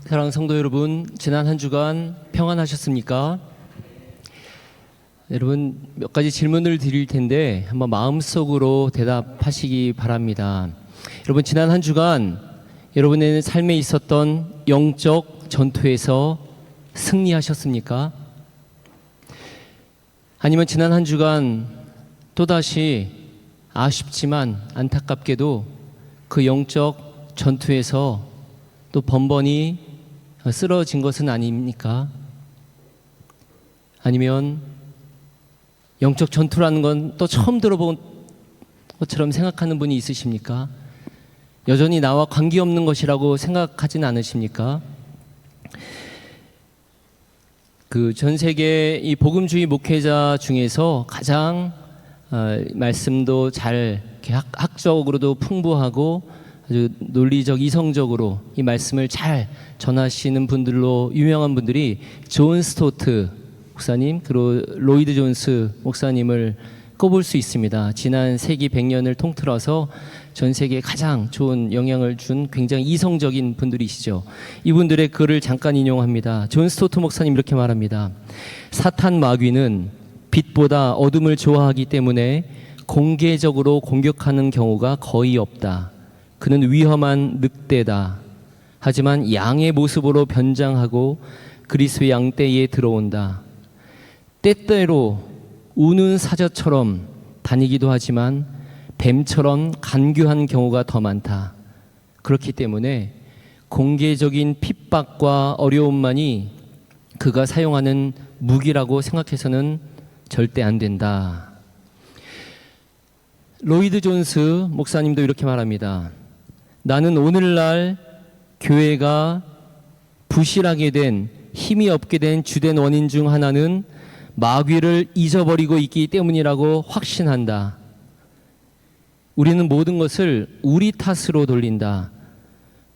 사랑하는 성도 여러분, 지난 한 주간 평안하셨습니까? 여러분, 몇 가지 질문을 드릴 텐데 한번 마음속으로 대답하시기 바랍니다. 여러분, 지난 한 주간 여러분의 삶에 있었던 영적 전투에서 승리하셨습니까? 아니면 지난 한 주간 또다시 아쉽지만 안타깝게도 그 영적 전투에서 또 번번이 쓰러진 것은 아닙니까? 아니면 영적 전투라는 건 또 처음 들어본 것처럼 생각하는 분이 있으십니까? 여전히 나와 관계없는 것이라고 생각하진 않으십니까? 그 전 세계 이 복음주의 목회자 중에서 가장 말씀도 잘 학적으로도 풍부하고 아주 논리적 이성적으로 이 말씀을 잘 전하시는 분들로 유명한 분들이 존 스토트 목사님 그리고 로이드 존스 목사님을 꼽을 수 있습니다. 지난 세기 100년을 통틀어서 전 세계에 가장 좋은 영향을 준 굉장히 이성적인 분들이시죠. 이분들의 글을 잠깐 인용합니다. 존 스토트 목사님 이렇게 말합니다. 사탄 마귀는 빛보다 어둠을 좋아하기 때문에 공개적으로 공격하는 경우가 거의 없다. 그는 위험한 늑대다. 하지만 양의 모습으로 변장하고 그리스도의 양떼에 들어온다. 때때로 우는 사자처럼 다니기도 하지만 뱀처럼 간교한 경우가 더 많다. 그렇기 때문에 공개적인 핍박과 어려움만이 그가 사용하는 무기라고 생각해서는 절대 안 된다. 로이드 존스 목사님도 이렇게 말합니다. 나는 오늘날 교회가 부실하게 된, 힘이 없게 된 주된 원인 중 하나는 마귀를 잊어버리고 있기 때문이라고 확신한다. 우리는 모든 것을 우리 탓으로 돌린다.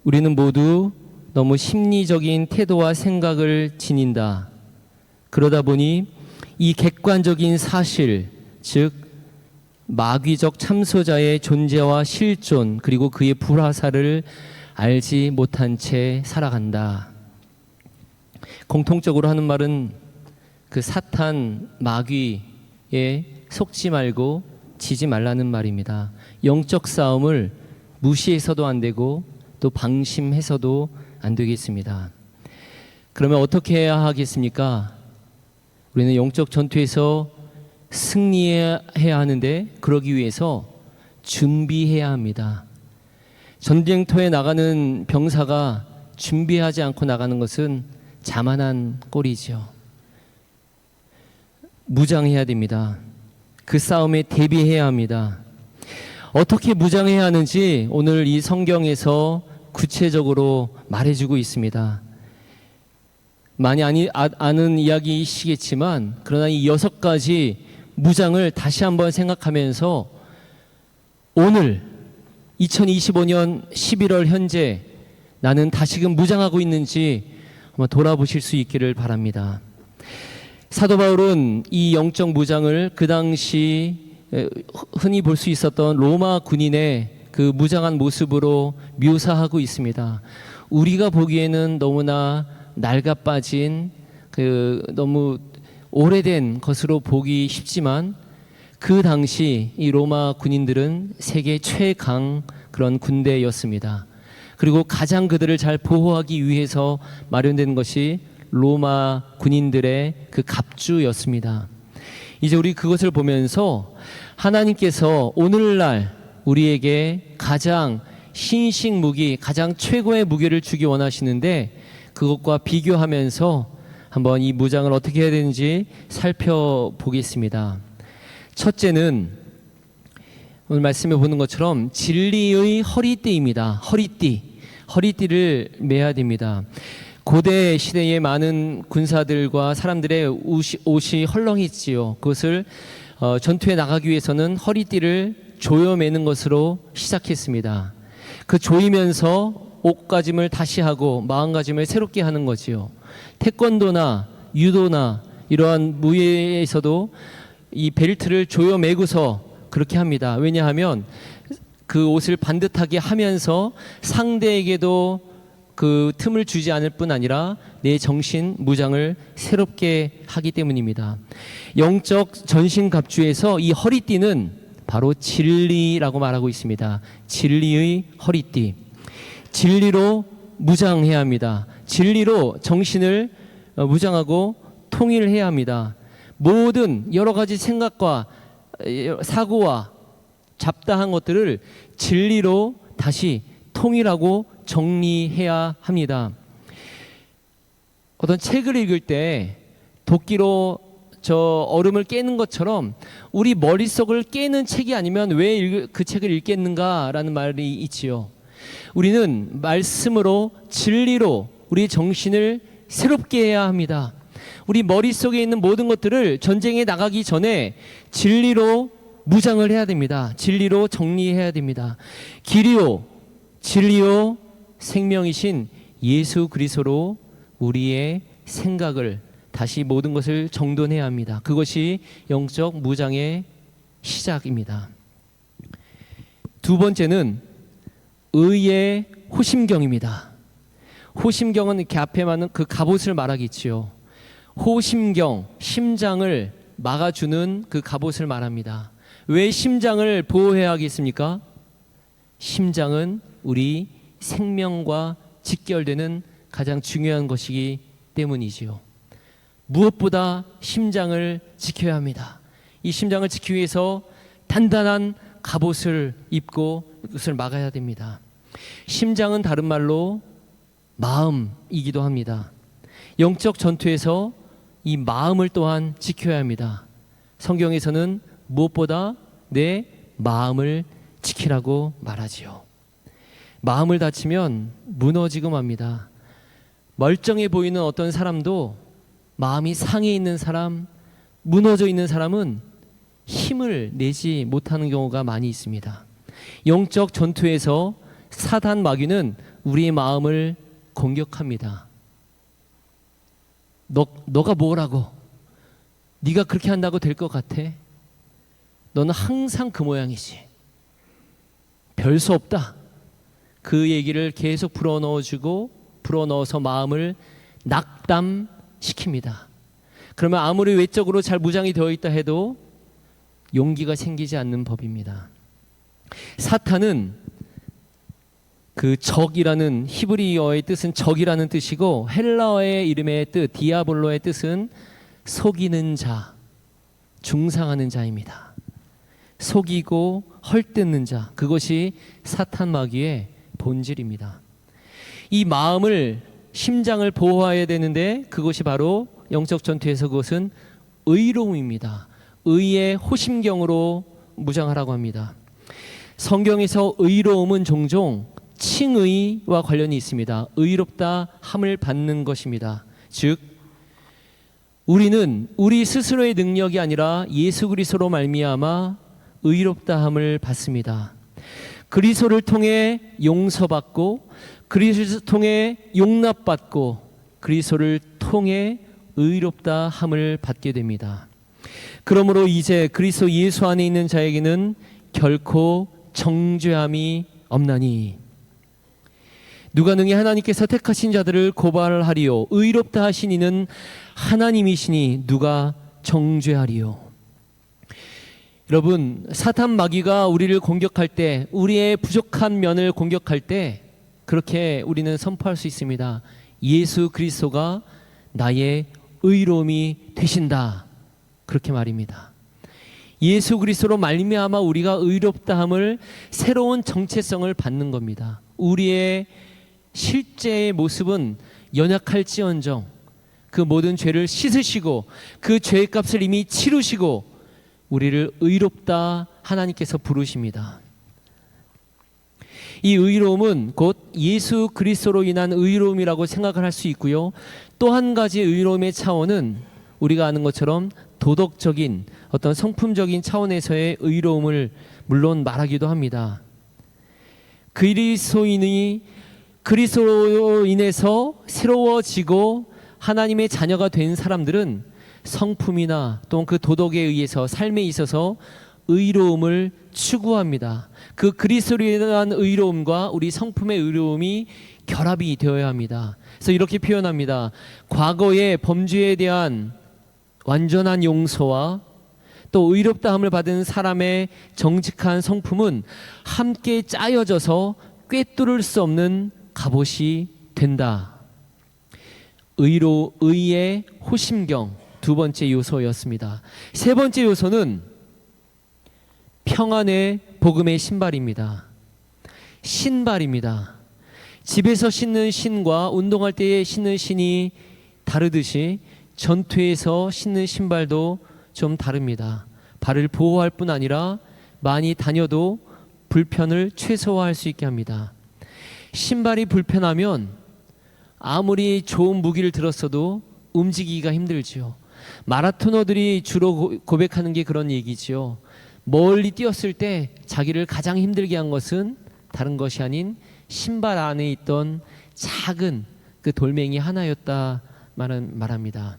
우리는 모두 너무 심리적인 태도와 생각을 지닌다. 그러다 보니 이 객관적인 사실, 즉 마귀적 참소자의 존재와 실존 그리고 그의 불화살을 알지 못한 채 살아간다. 공통적으로 하는 말은 그 사탄 마귀에 속지 말고 지지 말라는 말입니다. 영적 싸움을 무시해서도 안 되고 또 방심해서도 안 되겠습니다. 그러면 어떻게 해야 하겠습니까? 우리는 영적 전투에서 승리해야 하는데 그러기 위해서 준비해야 합니다. 전쟁터에 나가는 병사가 준비하지 않고 나가는 것은 자만한 꼴이죠. 무장해야 됩니다. 그 싸움에 대비해야 합니다. 어떻게 무장해야 하는지 오늘 이 성경에서 구체적으로 말해주고 있습니다. 많이 아는 이야기이시겠지만 그러나 이 6가지 무장을 다시 한번 생각하면서 오늘 2025년 11월 현재 나는 다시금 무장하고 있는지 한번 돌아보실 수 있기를 바랍니다. 사도 바울은 이 영적 무장을 그 당시 흔히 볼 수 있었던 로마 군인의 그 무장한 모습으로 묘사하고 있습니다. 우리가 보기에는 너무나 낡아빠진 너무 오래된 것으로 보기 쉽지만 그 당시 이 로마 군인들은 세계 최강 그런 군대였습니다. 그리고 가장 그들을 잘 보호하기 위해서 마련된 것이 로마 군인들의 그 갑주였습니다. 이제 우리 그것을 보면서 하나님께서 오늘날 우리에게 가장 신식 무기, 가장 최고의 무기를 주기 원하시는데 그것과 비교하면서 한번 이 무장을 어떻게 해야 되는지 살펴보겠습니다. 첫째는 오늘 말씀해 보는 것처럼 진리의 허리띠입니다. 허리띠를 매야 됩니다. 고대 시대의 많은 군사들과 사람들의 옷이 헐렁했지요. 그것을 전투에 나가기 위해서는 허리띠를 조여매는 것으로 시작했습니다. 그 조이면서 옷가짐을 다시 하고 마음가짐을 새롭게 하는 거지요. 태권도나 유도나 이러한 무예에서도 이 벨트를 조여매고서 그렇게 합니다. 왜냐하면 그 옷을 반듯하게 하면서 상대에게도 그 틈을 주지 않을 뿐 아니라 내 정신 무장을 새롭게 하기 때문입니다. 영적 전신갑주에서 이 허리띠는 바로 진리라고 말하고 있습니다. 진리의 허리띠. 진리로 무장해야 합니다. 진리로 정신을 무장하고 통일해야 합니다. 모든 여러 가지 생각과 사고와 잡다한 것들을 진리로 다시 통일하고 정리해야 합니다. 어떤 책을 읽을 때 도끼로 저 얼음을 깨는 것처럼 우리 머릿속을 깨는 책이 아니면 왜 그 책을 읽겠는가라는 말이 있지요. 우리는 말씀으로 진리로 우리 정신을 새롭게 해야 합니다. 우리 머릿속에 있는 모든 것들을 전쟁에 나가기 전에 진리로 무장을 해야 됩니다. 진리로 정리해야 됩니다. 길이요 진리요 생명이신 예수 그리스도로 우리의 생각을 다시 모든 것을 정돈해야 합니다. 그것이 영적 무장의 시작입니다. 두 번째는 의의 호심경입니다. 호심경은 이렇게 앞에 많은 그 갑옷을 말하겠지요. 호심경, 심장을 막아주는 그 갑옷을 말합니다. 왜 심장을 보호해야 하겠습니까? 심장은 우리 생명과 직결되는 가장 중요한 것이기 때문이지요. 무엇보다 심장을 지켜야 합니다. 이 심장을 지키기 위해서 단단한 갑옷을 입고 그것을 막아야 됩니다. 심장은 다른 말로 마음이기도 합니다. 영적 전투에서 이 마음을 또한 지켜야 합니다. 성경에서는 무엇보다 내 마음을 지키라고 말하지요. 마음을 다치면 무너지고 맙니다. 멀쩡해 보이는 어떤 사람도 마음이 상해 있는 사람, 무너져 있는 사람은 힘을 내지 못하는 경우가 많이 있습니다. 영적 전투에서 사단 마귀는 우리의 마음을 공격합니다. 너가 뭐라고? 네가 그렇게 한다고 될 것 같아? 너는 항상 그 모양이지. 별 수 없다. 그 얘기를 계속 불어넣어서 마음을 낙담시킵니다. 그러면 아무리 외적으로 잘 무장이 되어 있다 해도 용기가 생기지 않는 법입니다. 사탄은 그 적이라는 히브리어의 뜻은 적이라는 뜻이고 헬라어의 이름의 뜻 디아볼로의 뜻은 속이는 자, 중상하는 자입니다. 속이고 헐뜯는 자, 그것이 사탄 마귀의 본질입니다. 이 마음을 심장을 보호해야 되는데 그것이 바로 영적 전투에서 그것은 의로움입니다. 의의 호심경으로 무장하라고 합니다. 성경에서 의로움은 종종 칭의와 관련이 있습니다. 의롭다 함을 받는 것입니다. 즉 우리는 우리 스스로의 능력이 아니라 예수 그리스도로 말미암아 의롭다 함을 받습니다. 그리스도를 통해 용서받고 그리스도를 통해 용납받고 그리스도를 통해 의롭다 함을 받게 됩니다. 그러므로 이제 그리스도 예수 안에 있는 자에게는 결코 정죄함이 없나니 누가 능히 하나님께서 택하신 자들을 고발하리요 의롭다 하신 이는 하나님이시니 누가 정죄하리요. 여러분, 사탄 마귀가 우리를 공격할 때, 우리의 부족한 면을 공격할 때 그렇게 우리는 선포할 수 있습니다. 예수 그리스도가 나의 의로움이 되신다. 그렇게 말입니다. 예수 그리스도로 말미암아 우리가 의롭다함을 새로운 정체성을 받는 겁니다. 우리의 실제의 모습은 연약할지언정 그 모든 죄를 씻으시고 그 죄의 값을 이미 치르시고 우리를 의롭다 하나님께서 부르십니다. 이 의로움은 곧 예수 그리스도로 인한 의로움이라고 생각을 할 수 있고요. 또 한 가지 의로움의 차원은 우리가 아는 것처럼 도덕적인 어떤 성품적인 차원에서의 의로움을 물론 말하기도 합니다. 그리스도인이 그리스도로 인해서 새로워지고 하나님의 자녀가 된 사람들은 성품이나 또는 그 도덕에 의해서 삶에 있어서 의로움을 추구합니다. 그 그리스도로 인한 의로움과 우리 성품의 의로움이 결합이 되어야 합니다. 그래서 이렇게 표현합니다. 과거의 범죄에 대한 완전한 용서와 또 의롭다함을 받은 사람의 정직한 성품은 함께 짜여져서 꿰뚫을 수 없는 갑옷이 된다. 의의 호심경, 두 번째 요소였습니다. 세 번째 요소는 평안의 복음의 신발입니다. 신발입니다. 집에서 신는 신과 운동할 때 신는 신이 다르듯이 전투에서 신는 신발도 좀 다릅니다. 발을 보호할 뿐 아니라 많이 다녀도 불편을 최소화할 수 있게 합니다. 신발이 불편하면 아무리 좋은 무기를 들었어도 움직이기가 힘들지요. 마라토너들이 주로 고백하는 게 그런 얘기지요. 멀리 뛰었을 때 자기를 가장 힘들게 한 것은 다른 것이 아닌 신발 안에 있던 작은 그 돌멩이 하나였다 말합니다.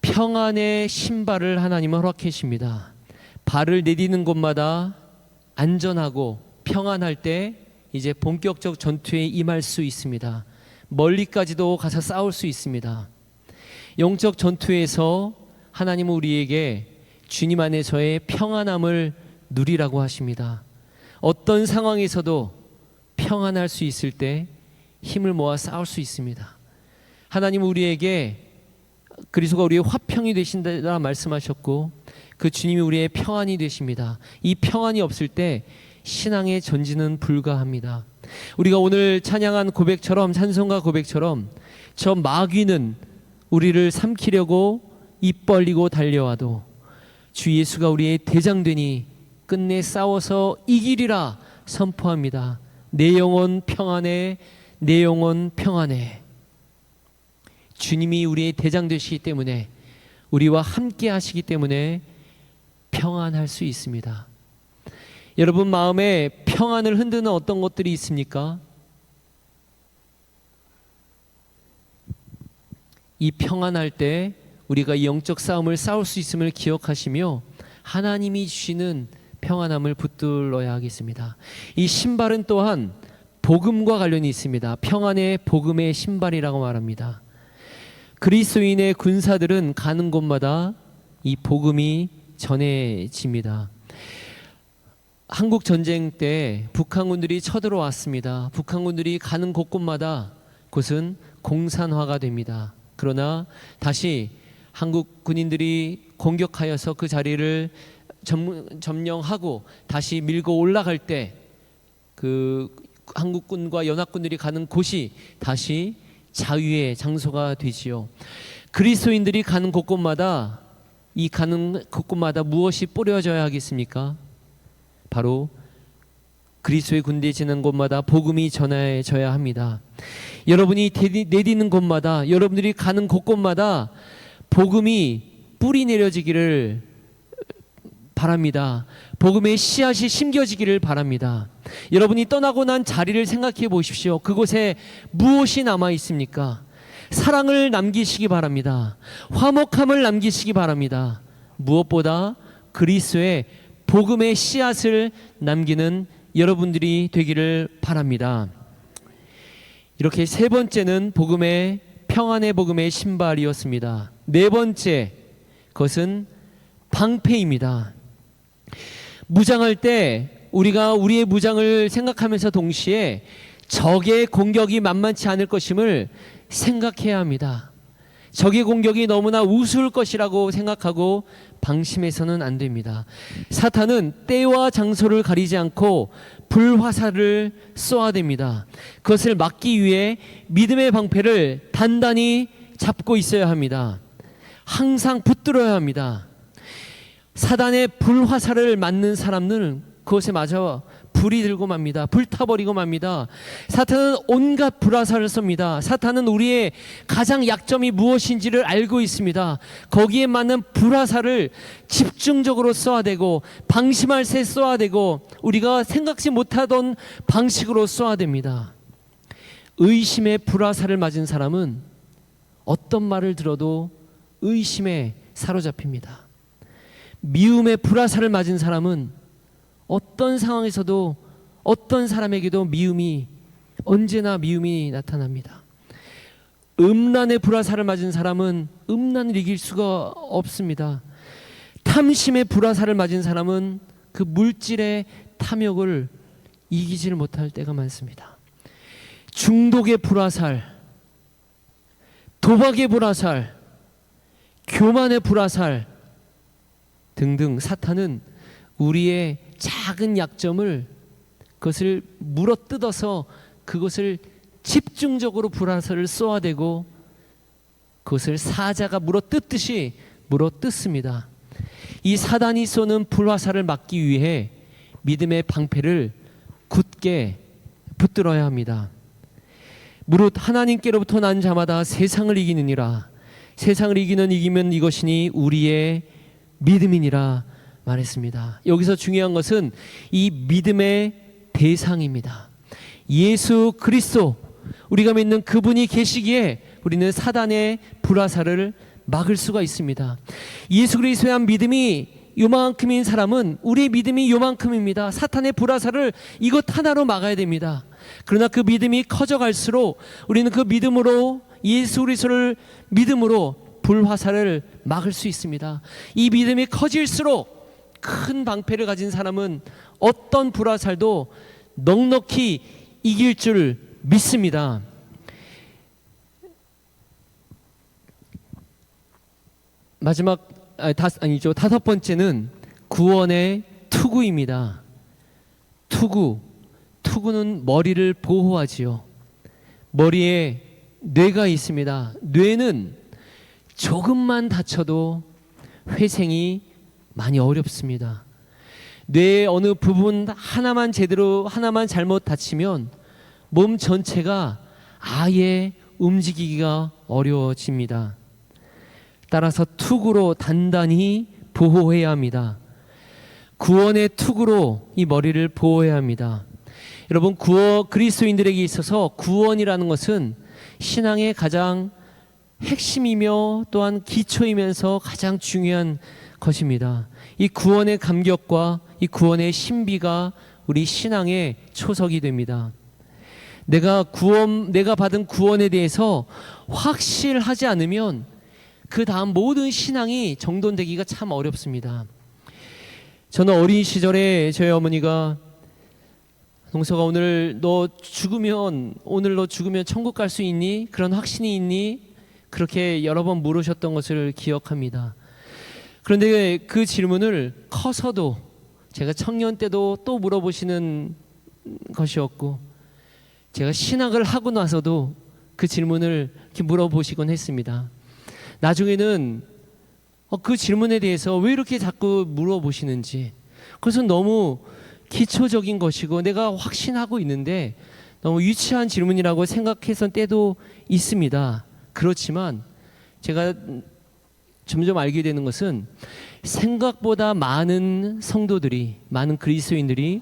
평안의 신발을 하나님은 허락해 주십니다. 발을 내디는 곳마다 안전하고 평안할 때 이제 본격적 전투에 임할 수 있습니다. 멀리까지도 가서 싸울 수 있습니다. 영적 전투에서 하나님은 우리에게 주님 안에서의 평안함을 누리라고 하십니다. 어떤 상황에서도 평안할 수 있을 때 힘을 모아 싸울 수 있습니다. 하나님은 우리에게 그리스도가 우리의 화평이 되신다 말씀하셨고 그 주님이 우리의 평안이 되십니다. 이 평안이 없을 때 신앙의 전진은 불가합니다. 우리가 오늘 찬양한 고백처럼, 찬송가 고백처럼 저 마귀는 우리를 삼키려고 입 벌리고 달려와도 주 예수가 우리의 대장되니 끝내 싸워서 이기리라 선포합니다. 내 영혼 평안해, 내 영혼 평안해. 주님이 우리의 대장 되시기 때문에, 우리와 함께 하시기 때문에 평안할 수 있습니다. 여러분 마음에 평안을 흔드는 어떤 것들이 있습니까? 이 평안할 때 우리가 이 영적 싸움을 싸울 수 있음을 기억하시며 하나님이 주시는 평안함을 붙들어야 하겠습니다. 이 신발은 또한 복음과 관련이 있습니다. 평안의 복음의 신발이라고 말합니다. 그리스도인의 군사들은 가는 곳마다 이 복음이 전해집니다. 한국 전쟁 때 북한군들이 쳐들어왔습니다. 북한군들이 가는 곳곳마다 그것은 공산화가 됩니다. 그러나 다시 한국 군인들이 공격하여서 그 자리를 점령하고 다시 밀고 올라갈 때 그 한국군과 연합군들이 가는 곳이 다시 자유의 장소가 되지요. 그리스도인들이 가는 곳곳마다 이 가는 곳곳마다 무엇이 뿌려져야 하겠습니까? 바로 그리스도의 군대 지는 곳마다 복음이 전해져야 합니다. 여러분이 내디는 곳마다, 여러분들이 가는 곳곳마다 복음이 뿌리 내려지기를 바랍니다. 복음의 씨앗이 심겨지기를 바랍니다. 여러분이 떠나고 난 자리를 생각해 보십시오. 그곳에 무엇이 남아 있습니까? 사랑을 남기시기 바랍니다. 화목함을 남기시기 바랍니다. 무엇보다 그리스도의 복음의 씨앗을 남기는 여러분들이 되기를 바랍니다. 이렇게 세 번째는 복음의 평안의 복음의 신발이었습니다. 네 번째, 그것은 방패입니다. 무장할 때 우리가 우리의 무장을 생각하면서 동시에 적의 공격이 만만치 않을 것임을 생각해야 합니다. 적의 공격이 너무나 우스울 것이라고 생각하고 방심해서는 안 됩니다. 사탄은 때와 장소를 가리지 않고 불화살을 쏘아댑니다. 그것을 막기 위해 믿음의 방패를 단단히 잡고 있어야 합니다. 항상 붙들어야 합니다. 사단의 불화살을 맞는 사람들은 그것에 맞아 불이 들고 맙니다. 불타버리고 맙니다. 사탄은 온갖 불화살을 쏩니다. 사탄은 우리의 가장 약점이 무엇인지를 알고 있습니다. 거기에 맞는 불화살을 집중적으로 쏘아대고 방심할 새 쏘아대고 우리가 생각지 못하던 방식으로 쏘아댑니다. 의심의 불화살을 맞은 사람은 어떤 말을 들어도 의심에 사로잡힙니다. 미움의 불화살을 맞은 사람은 어떤 상황에서도 어떤 사람에게도 언제나 미움이 나타납니다. 음란의 불화살을 맞은 사람은 음란을 이길 수가 없습니다. 탐심의 불화살을 맞은 사람은 그 물질의 탐욕을 이기지를 못할 때가 많습니다. 중독의 불화살, 도박의 불화살, 교만의 불화살 등등, 사탄은 우리의 작은 약점을 그것을 물어뜯어서 그것을 집중적으로 불화살을 쏘아대고 그것을 사자가 물어뜯듯이 물어뜯습니다. 이 사단이 쏘는 불화살을 막기 위해 믿음의 방패를 굳게 붙들어야 합니다. 무릇 하나님께로부터 난 자마다 세상을 이기느니라. 세상을 이기면 이것이니 우리의 믿음이니라 말했습니다. 여기서 중요한 것은 이 믿음의 대상입니다. 예수 그리스도, 우리가 믿는 그분이 계시기에 우리는 사단의 불화살을 막을 수가 있습니다. 예수 그리스도에 대한 믿음이 요만큼인 사람은 우리의 믿음이 요만큼입니다. 사탄의 불화살을 이것 하나로 막아야 됩니다. 그러나 그 믿음이 커져갈수록 우리는 그 믿음으로, 예수 그리스도를 믿음으로 불화살을 막을 수 있습니다. 이 믿음이 커질수록 큰 방패를 가진 사람은 어떤 불화살도 넉넉히 이길 줄 믿습니다. 다섯 번째는 구원의 투구입니다. 투구는 머리를 보호하지요. 머리에 뇌가 있습니다. 뇌는 조금만 다쳐도 회생이 많이 어렵습니다. 뇌의 어느 부분 하나만 잘못 다치면 몸 전체가 아예 움직이기가 어려워집니다. 따라서 투구로 단단히 보호해야 합니다. 구원의 투구로 이 머리를 보호해야 합니다. 여러분, 그리스도인들에게 있어서 구원이라는 것은 신앙의 가장 핵심이며 또한 기초이면서 가장 중요한 것입니다. 이 구원의 감격과 이 구원의 신비가 우리 신앙의 초석이 됩니다. 내가 받은 구원에 대해서 확실하지 않으면 그 다음 모든 신앙이 정돈되기가 참 어렵습니다. 저는 어린 시절에 저희 어머니가, 동서가 오늘 너 죽으면 천국 갈 수 있니? 그런 확신이 있니? 그렇게 여러 번 물으셨던 것을 기억합니다. 그런데 그 질문을 커서도, 제가 청년 때도 또 물어보시는 것이었고, 제가 신학을 하고 나서도 그 질문을 이렇게 물어보시곤 했습니다. 나중에는 그 질문에 대해서 왜 이렇게 자꾸 물어보시는지, 그것은 너무 기초적인 것이고 내가 확신하고 있는데 너무 유치한 질문이라고 생각했던 때도 있습니다. 그렇지만 제가 점점 알게 되는 것은 생각보다 많은 성도들이, 많은 그리스도인들이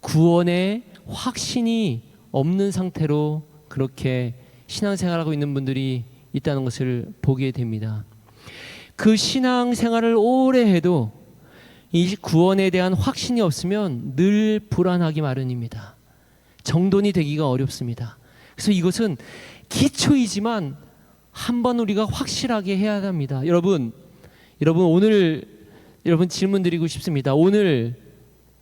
구원의 확신이 없는 상태로 그렇게 신앙생활하고 있는 분들이 있다는 것을 보게 됩니다. 그 신앙생활을 오래 해도 이 구원에 대한 확신이 없으면 늘 불안하기 마련입니다. 정돈이 되기가 어렵습니다. 그래서 이것은 기초이지만 한번 우리가 확실하게 해야 합니다. 여러분 오늘 질문 드리고 싶습니다. 오늘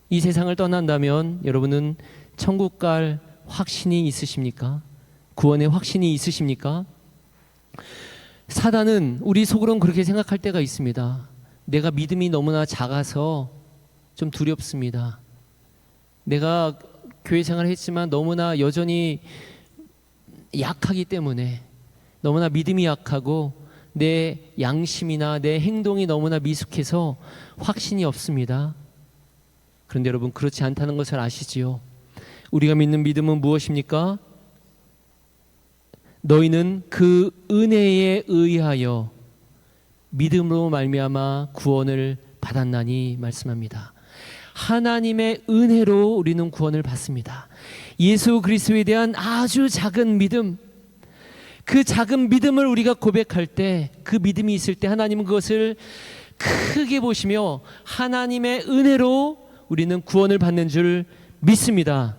이 세상을 떠난다면 여러분은 천국 갈 확신이 있으십니까? 구원의 확신이 있으십니까? 사단은 우리 속으로는 그렇게 생각할 때가 있습니다. 내가 믿음이 너무나 작아서 좀 두렵습니다. 내가 교회 생활을 했지만 너무나 여전히 약하기 때문에, 너무나 믿음이 약하고 내 양심이나 내 행동이 너무나 미숙해서 확신이 없습니다. 그런데 여러분, 그렇지 않다는 것을 아시지요? 우리가 믿는 믿음은 무엇입니까? 너희는 그 은혜에 의하여 믿음으로 말미암아 구원을 받았나니 말씀합니다. 하나님의 은혜로 우리는 구원을 받습니다. 예수 그리스도에 대한 아주 작은 믿음, 그 작은 믿음을 우리가 고백할 때, 그 믿음이 있을 때 하나님은 그것을 크게 보시며 하나님의 은혜로 우리는 구원을 받는 줄 믿습니다.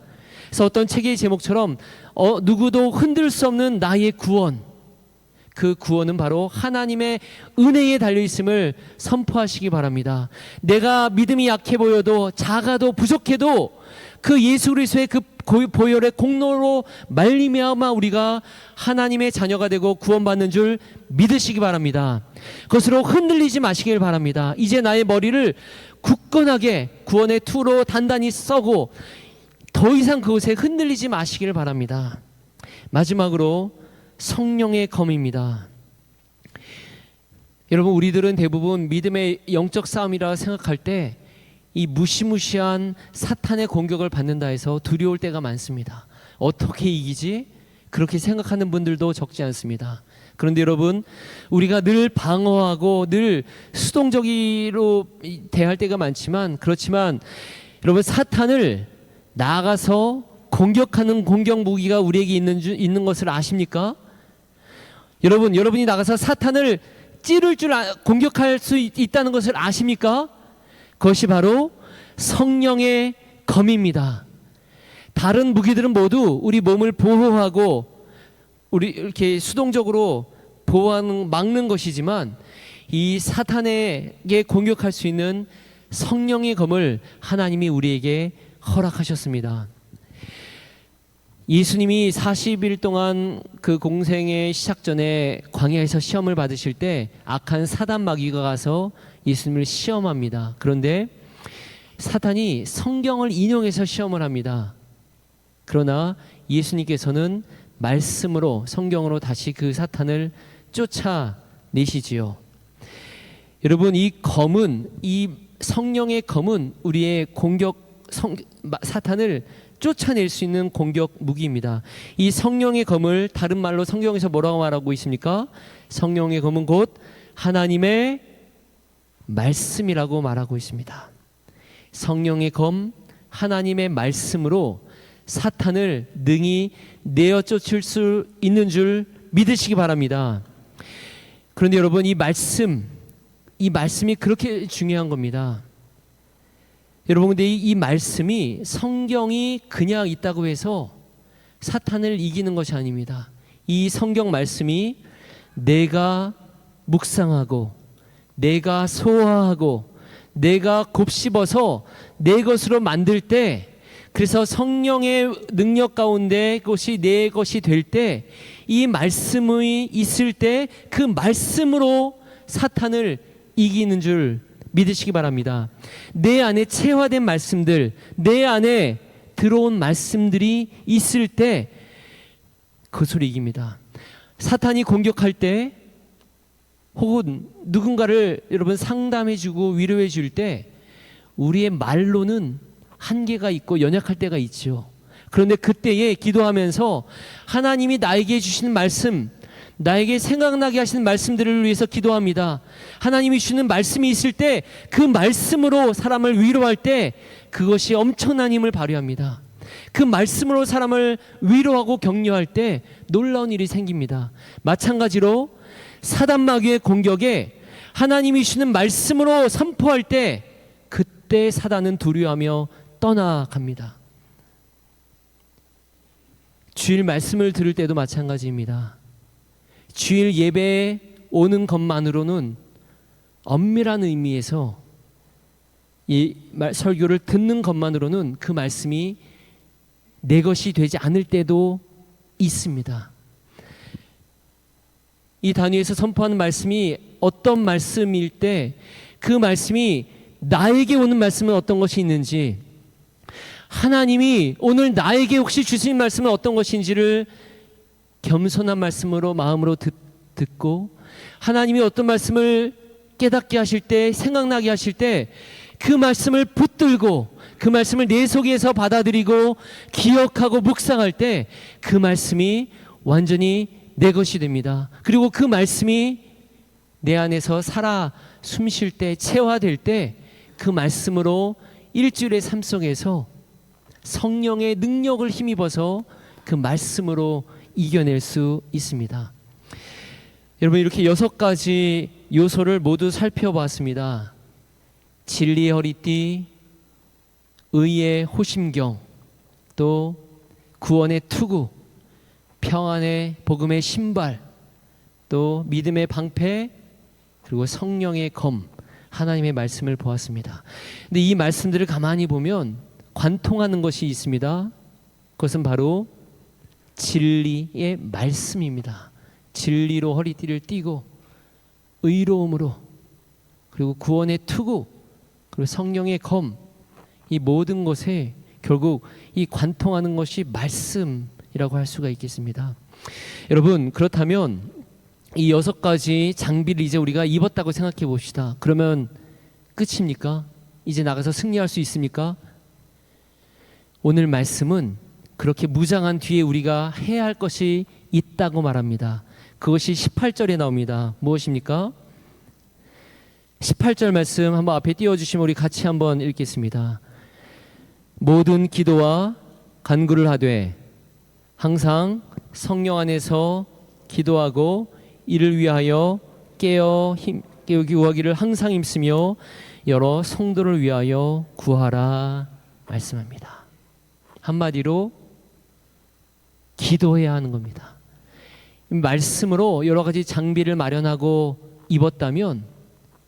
그래서 어떤 책의 제목처럼 누구도 흔들 수 없는 나의 구원, 그 구원은 바로 하나님의 은혜에 달려있음을 선포하시기 바랍니다. 내가 믿음이 약해 보여도 작아도 부족해도 그 예수 그리스도의 그 보혈의 공로로 말미암아 우리가 하나님의 자녀가 되고 구원받는 줄 믿으시기 바랍니다. 그것으로 흔들리지 마시길 바랍니다. 이제 나의 머리를 굳건하게 구원의 투로 단단히 써고 더 이상 그곳에 흔들리지 마시길 바랍니다. 마지막으로 성령의 검입니다. 여러분, 우리들은 대부분 믿음의 영적 싸움이라 생각할 때 이 무시무시한 사탄의 공격을 받는다 해서 두려울 때가 많습니다. 어떻게 이기지? 그렇게 생각하는 분들도 적지 않습니다. 그런데 여러분, 우리가 늘 방어하고 늘 수동적으로 대할 때가 많지만, 그렇지만 여러분, 사탄을 나아가서 공격하는 공격 무기가 우리에게 있는 것을 아십니까? 여러분이 나가서 사탄을 공격할 수 있다는 것을 아십니까? 그것이 바로 성령의 검입니다. 다른 무기들은 모두 우리 몸을 보호하고 우리 이렇게 수동적으로 막는 것이지만, 이 사탄에게 공격할 수 있는 성령의 검을 하나님이 우리에게 허락하셨습니다. 예수님이 40일 동안 그 공생의 시작 전에 광야에서 시험을 받으실 때 악한 사단 마귀가 가서 예수님을 시험합니다. 그런데 사탄이 성경을 인용해서 시험을 합니다. 그러나 예수님께서는 말씀으로, 성경으로 다시 그 사탄을 쫓아내시지요. 여러분, 이 성령의 검은 우리의 사탄을 쫓아낼 수 있는 공격 무기입니다. 이 성령의 검을 다른 말로 성경에서 뭐라고 말하고 있습니까? 성령의 검은 곧 하나님의 말씀이라고 말하고 있습니다. 성령의 검, 하나님의 말씀으로 사탄을 능히 내어 쫓을 수 있는 줄 믿으시기 바랍니다. 그런데 여러분, 이 말씀이 그렇게 중요한 겁니다. 여러분, 근데 이 말씀이, 성경이 그냥 있다고 해서 사탄을 이기는 것이 아닙니다. 이 성경 말씀이 내가 묵상하고 내가 소화하고 내가 곱씹어서 내 것으로 만들 때, 그래서 성령의 능력 가운데 그것이 내 것이 될 때, 이 말씀이 있을 때 그 말씀으로 사탄을 이기는 줄 믿으시기 바랍니다. 내 안에 체화된 말씀들, 내 안에 들어온 말씀들이 있을 때 그것을 이깁니다. 사탄이 공격할 때, 혹은 누군가를 여러분 상담해주고 위로해줄 때 우리의 말로는 한계가 있고 연약할 때가 있죠. 그런데 그때에 기도하면서 하나님이 나에게 주시는 말씀, 나에게 생각나게 하시는 말씀들을 위해서 기도합니다. 하나님이 주시는 말씀이 있을 때 그 말씀으로 사람을 위로할 때 그것이 엄청난 힘을 발휘합니다. 그 말씀으로 사람을 위로하고 격려할 때 놀라운 일이 생깁니다. 마찬가지로 사단 마귀의 공격에 하나님이 주시는 말씀으로 선포할 때 그때 사단은 두려워하며 떠나갑니다. 주일 말씀을 들을 때도 마찬가지입니다. 주일 예배에 오는 것만으로는 엄밀한 의미에서 이 설교를 듣는 것만으로는 그 말씀이 내 것이 되지 않을 때도 있습니다. 이 단위에서 선포하는 말씀이 어떤 말씀일 때 그 말씀이 나에게 오는 말씀은 어떤 것이 있는지, 하나님이 오늘 나에게 혹시 주신 말씀은 어떤 것인지를 겸손한 말씀으로 마음으로 듣고, 하나님이 어떤 말씀을 깨닫게 하실 때, 생각나게 하실 때 그 말씀을 붙들고 그 말씀을 내 속에서 받아들이고 기억하고 묵상할 때 그 말씀이 완전히 내 것이 됩니다. 그리고 그 말씀이 내 안에서 살아 숨쉴 때, 체화될 때 그 말씀으로 일주일의 삶 속에서 성령의 능력을 힘입어서 그 말씀으로 이겨낼 수 있습니다. 여러분, 이렇게 6가지 요소를 모두 살펴봤습니다. 진리의 허리띠, 의의 호심경, 또 구원의 투구, 평안의 복음의 신발, 또 믿음의 방패, 그리고 성령의 검, 하나님의 말씀을 보았습니다. 근데 이 말씀들을 가만히 보면 관통하는 것이 있습니다. 그것은 바로 진리의 말씀입니다. 진리로 허리띠를 띠고 의로움으로, 그리고 구원의 투구, 그리고 성령의 검, 이 모든 것에 결국 이 관통하는 것이 말씀이라고 할 수가 있겠습니다. 여러분, 그렇다면 이 6가지 장비를 이제 우리가 입었다고 생각해 봅시다. 그러면 끝입니까? 이제 나가서 승리할 수 있습니까? 오늘 말씀은 그렇게 무장한 뒤에 우리가 해야 할 것이 있다고 말합니다. 그것이 18절에 나옵니다. 무엇입니까? 18절 말씀 한번 앞에 띄워주시면 우리 같이 한번 읽겠습니다. 모든 기도와 간구를 하되 항상 성령 안에서 기도하고 이를 위하여 깨우기 구하기를 항상 힘쓰며 여러 성도를 위하여 구하라 말씀합니다. 한마디로 기도해야 하는 겁니다. 말씀으로 여러 가지 장비를 마련하고 입었다면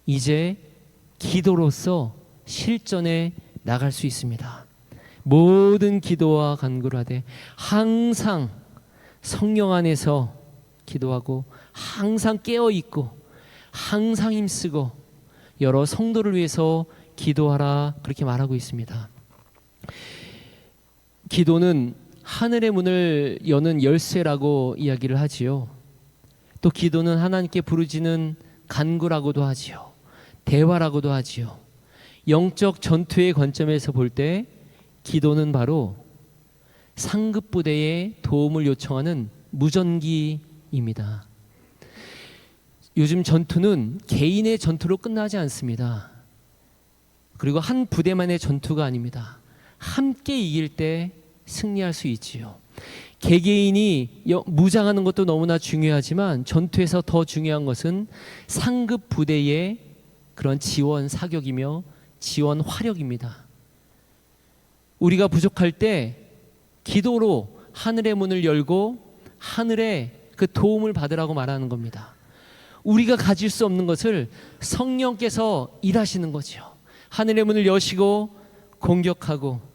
이제 기도로서 실전에 나갈 수 있습니다. 모든 기도와 간구를 하되 항상 성령 안에서 기도하고 항상 깨어있고 항상 힘쓰고 여러 성도를 위해서 기도하라, 그렇게 말하고 있습니다. 기도는 하늘의 문을 여는 열쇠라고 이야기를 하지요. 또 기도는 하나님께 부르짖는 간구라고도 하지요. 대화라고도 하지요. 영적 전투의 관점에서 볼 때 기도는 바로 상급 부대의 도움을 요청하는 무전기입니다. 요즘 전투는 개인의 전투로 끝나지 않습니다. 그리고 한 부대만의 전투가 아닙니다. 함께 이길 때 승리할 수 있지요. 개개인이 무장하는 것도 너무나 중요하지만 전투에서 더 중요한 것은 상급 부대의 그런 지원 사격이며 지원 화력입니다. 우리가 부족할 때 기도로 하늘의 문을 열고 하늘의 그 도움을 받으라고 말하는 겁니다. 우리가 가질 수 없는 것을 성령께서 일하시는 거죠. 하늘의 문을 여시고 공격하고,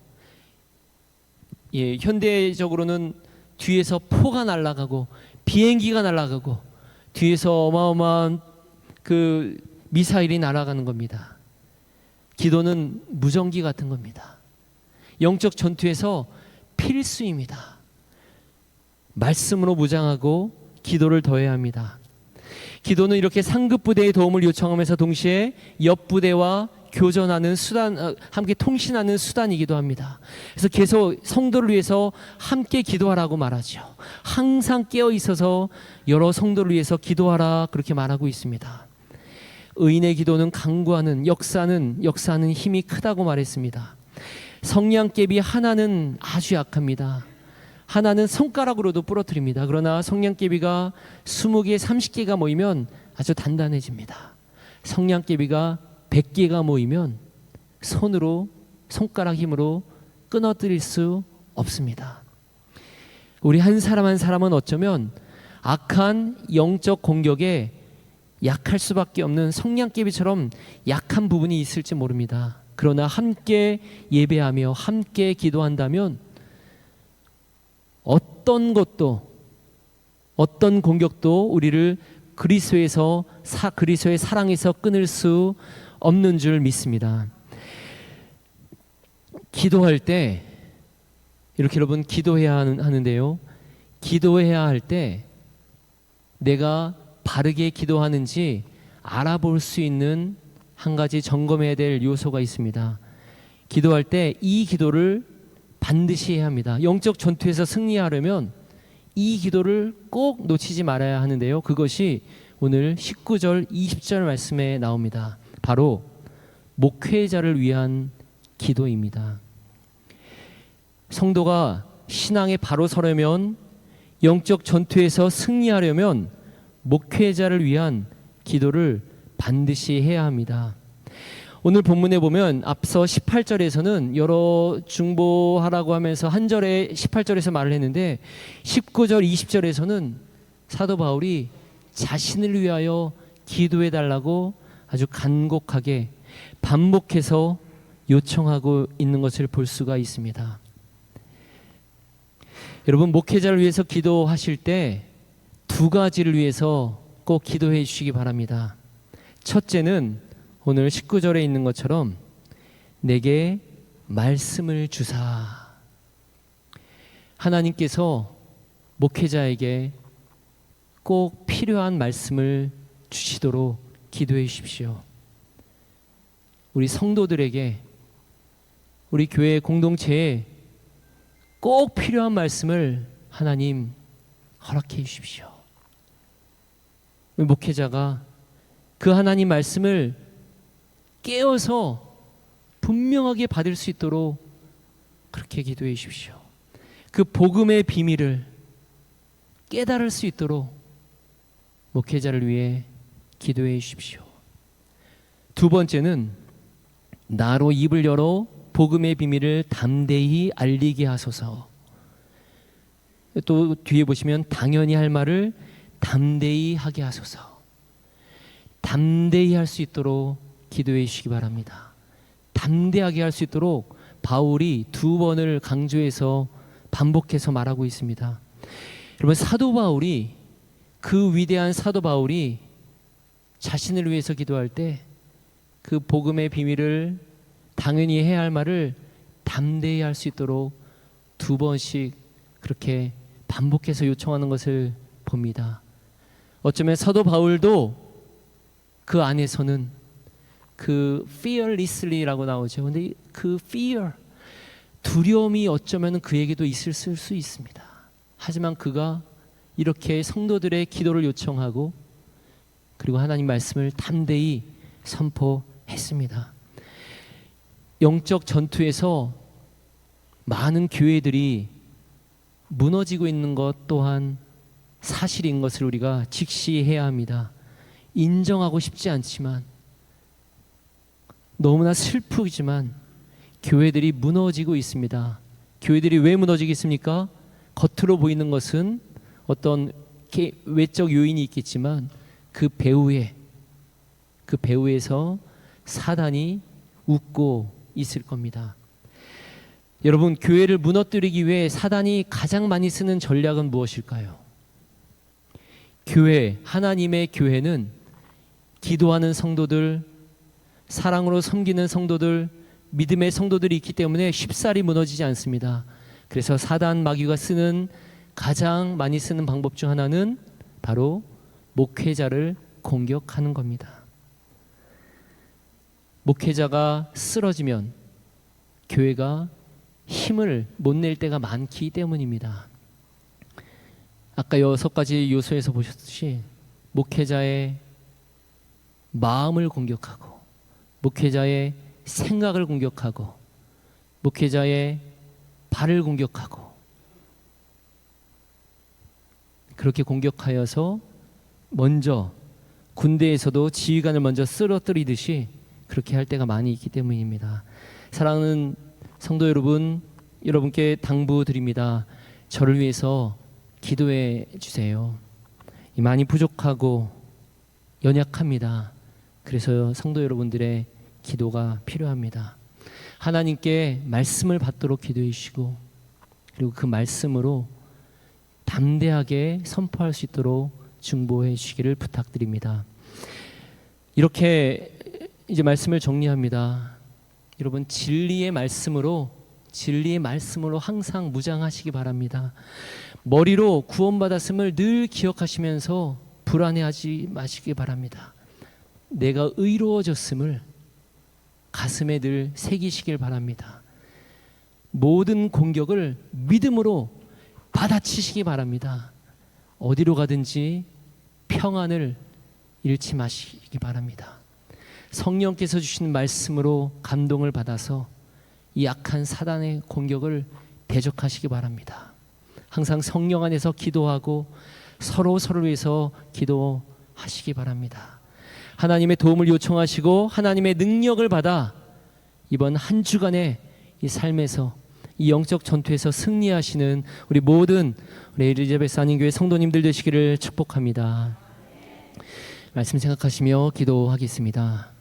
현대적으로는 뒤에서 포가 날아가고 비행기가 날아가고 뒤에서 어마어마한 그 미사일이 날아가는 겁니다. 기도는 무전기 같은 겁니다. 영적 전투에서 필수입니다. 말씀으로 무장하고 기도를 더해야 합니다. 기도는 이렇게 상급 부대의 도움을 요청하면서 동시에 옆 부대와 교전하는 수단, 함께 통신하는 수단이기도 합니다. 그래서 계속 성도를 위해서 함께 기도하라고 말하죠. 항상 깨어 있어서 여러 성도를 위해서 기도하라, 그렇게 말하고 있습니다. 의인의 기도는 강구하는, 역사하는 힘이 크다고 말했습니다. 성냥개비 하나는 아주 약합니다. 하나는 손가락으로도 부러뜨립니다. 그러나 성냥개비가 20개, 30개가 모이면 아주 단단해집니다. 성냥개비가 100개가 모이면 손가락 힘으로 끊어뜨릴 수 없습니다. 우리 한 사람 한 사람은 어쩌면 악한 영적 공격에 약할 수밖에 없는 성냥개비처럼 약한 부분이 있을지 모릅니다. 그러나 함께 예배하며 함께 기도한다면 어떤 공격도 우리를 그리스도의 사랑에서 끊을 수 없는 줄 믿습니다. 기도할 때 이렇게 여러분 기도해야 하는데요. 기도해야 할 때 내가 바르게 기도하는지 알아볼 수 있는 한 가지 점검해야 될 요소가 있습니다. 기도할 때 이 기도를 반드시 해야 합니다. 영적 전투에서 승리하려면 이 기도를 꼭 놓치지 말아야 하는데요. 그것이 오늘 19절 20절 말씀에 나옵니다. 바로 목회자를 위한 기도입니다. 성도가 신앙에 바로 서려면, 영적 전투에서 승리하려면 목회자를 위한 기도를 반드시 해야 합니다. 오늘 본문에 보면 앞서 18절에서는 여러 중보하라고 하면서 한 절에 18절에서 말을 했는데 19절 20절에서는 사도 바울이 자신을 위하여 기도해 달라고 아주 간곡하게 반복해서 요청하고 있는 것을 볼 수가 있습니다. 여러분, 목회자를 위해서 기도하실 때 두 가지를 위해서 꼭 기도해 주시기 바랍니다. 첫째는 오늘 19절에 있는 것처럼 내게 말씀을 주사. 하나님께서 목회자에게 꼭 필요한 말씀을 주시도록 기도해 주십시오. 우리 성도들에게, 우리 교회 공동체에 꼭 필요한 말씀을 하나님 허락해 주십시오. 목회자가 그 하나님 말씀을 깨어서 분명하게 받을 수 있도록 그렇게 기도해 주십시오. 그 복음의 비밀을 깨달을 수 있도록 목회자를 위해 기도해 주십시오. 두 번째는 나로 입을 열어 복음의 비밀을 담대히 알리게 하소서. 또 뒤에 보시면 당연히 할 말을 담대히 하게 하소서. 담대히 할 수 있도록 기도해 주시기 바랍니다. 담대하게 할 수 있도록 바울이 두 번을 강조해서 반복해서 말하고 있습니다. 여러분, 사도 바울이, 그 위대한 사도 바울이 자신을 위해서 기도할 때 그 복음의 비밀을 당연히 해야 할 말을 담대히 할 수 있도록 두 번씩 그렇게 반복해서 요청하는 것을 봅니다. 어쩌면 사도 바울도 그 안에서는 그 fearlessly라고 나오죠. 근데 그 fear, 두려움이 어쩌면 그에게도 있을 수 있습니다. 하지만 그가 이렇게 성도들의 기도를 요청하고 그리고 하나님 말씀을 담대히 선포했습니다. 영적 전투에서 많은 교회들이 무너지고 있는 것 또한 사실인 것을 우리가 직시해야 합니다. 인정하고 싶지 않지만, 너무나 슬프지만 교회들이 무너지고 있습니다. 교회들이 왜 무너지겠습니까? 겉으로 보이는 것은 어떤 외적 요인이 있겠지만 그 배후에서 사단이 웃고 있을 겁니다. 여러분, 교회를 무너뜨리기 위해 사단이 가장 많이 쓰는 전략은 무엇일까요? 교회, 하나님의 교회는 기도하는 성도들, 사랑으로 섬기는 성도들, 믿음의 성도들이 있기 때문에 쉽사리 무너지지 않습니다. 그래서 사단 마귀가 가장 많이 쓰는 방법 중 하나는 바로 목회자를 공격하는 겁니다. 목회자가 쓰러지면 교회가 힘을 못 낼 때가 많기 때문입니다. 아까 6가지 요소에서 보셨듯이 목회자의 마음을 공격하고, 목회자의 생각을 공격하고, 목회자의 발을 공격하고, 그렇게 공격하여서 먼저 군대에서도 지휘관을 먼저 쓰러뜨리듯이 그렇게 할 때가 많이 있기 때문입니다. 사랑하는 성도 여러분, 여러분께 당부드립니다. 저를 위해서 기도해 주세요. 많이 부족하고 연약합니다. 그래서 성도 여러분들의 기도가 필요합니다. 하나님께 말씀을 받도록 기도해 주시고, 그리고 그 말씀으로 담대하게 선포할 수 있도록 중보해 주시기를 부탁드립니다. 이렇게 이제 말씀을 정리합니다. 여러분, 진리의 말씀으로 항상 무장하시기 바랍니다. 머리로 구원받았음을 늘 기억하시면서 불안해하지 마시기 바랍니다. 내가 의로워졌음을 가슴에 늘 새기시길 바랍니다. 모든 공격을 믿음으로 받아치시기 바랍니다. 어디로 가든지 평안을 잃지 마시기 바랍니다. 성령께서 주신 말씀으로 감동을 받아서 이 약한 사단의 공격을 대적하시기 바랍니다. 항상 성령 안에서 기도하고 서로를 위해서 기도하시기 바랍니다. 하나님의 도움을 요청하시고 하나님의 능력을 받아 이번 한 주간의 이 삶에서 이 영적 전투에서 승리하시는 우리 모든 우리 엘리자베스 한인교회 성도님들 되시기를 축복합니다. 말씀 생각하시며 기도하겠습니다.